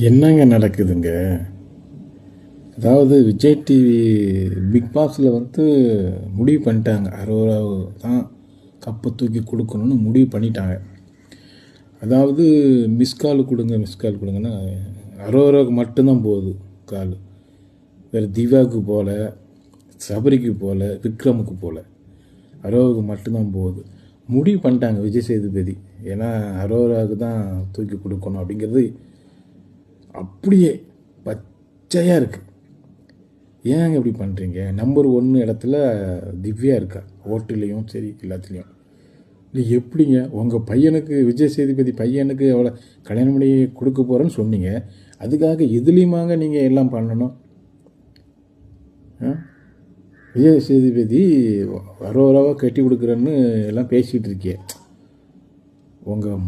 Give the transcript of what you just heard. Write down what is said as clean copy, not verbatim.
என்னங்க நடக்குதுங்க? அதாவது விஜய் டிவி பிக் பாஸில் முடிவு பண்ணிட்டாங்க. அரோராவு தான் கப்பை தூக்கி கொடுக்கணும்னு முடிவு பண்ணிட்டாங்க. அதாவது மிஸ்கால் கொடுங்க, மிஸ்கால் கொடுங்கன்னா அரோராவுக்கு மட்டும்தான் போகுது கால். வேறு திவாவுக்கு போகல, சபரிக்கு போகல, விக்ரமுக்கு போகல. அரோராவுக்கு மட்டும்தான் போகுது. முடிவு பண்ணிட்டாங்க விஜய் சேதுபதி. ஏன்னா அரோராவுக்கு தான் தூக்கி கொடுக்கணும் அப்படிங்கிறது அப்படியே பச்சையாக இருக்குது. ஏங்க இப்படி பண்ணுறீங்க? நம்பர் 1 இடத்துல திவ்யா இருக்கா, ஓட்டுலேயும் சரி எல்லாத்துலேயும். நீ எப்படிங்க உங்கள் பையனுக்கு, விஜய் சேதுபதி பையனுக்கு அவளை கல்யாணம் பண்ணி கொடுக்க போகிறேன்னு சொன்னீங்க. அதுக்காக எதுலேயுமாங்க நீங்கள் எல்லாம் பண்ணணும்? விஜய் சேதுபதி வர வரவாக கட்டி கொடுக்குறேன்னு எல்லாம் பேசிகிட்டு இருக்கே உங்கள்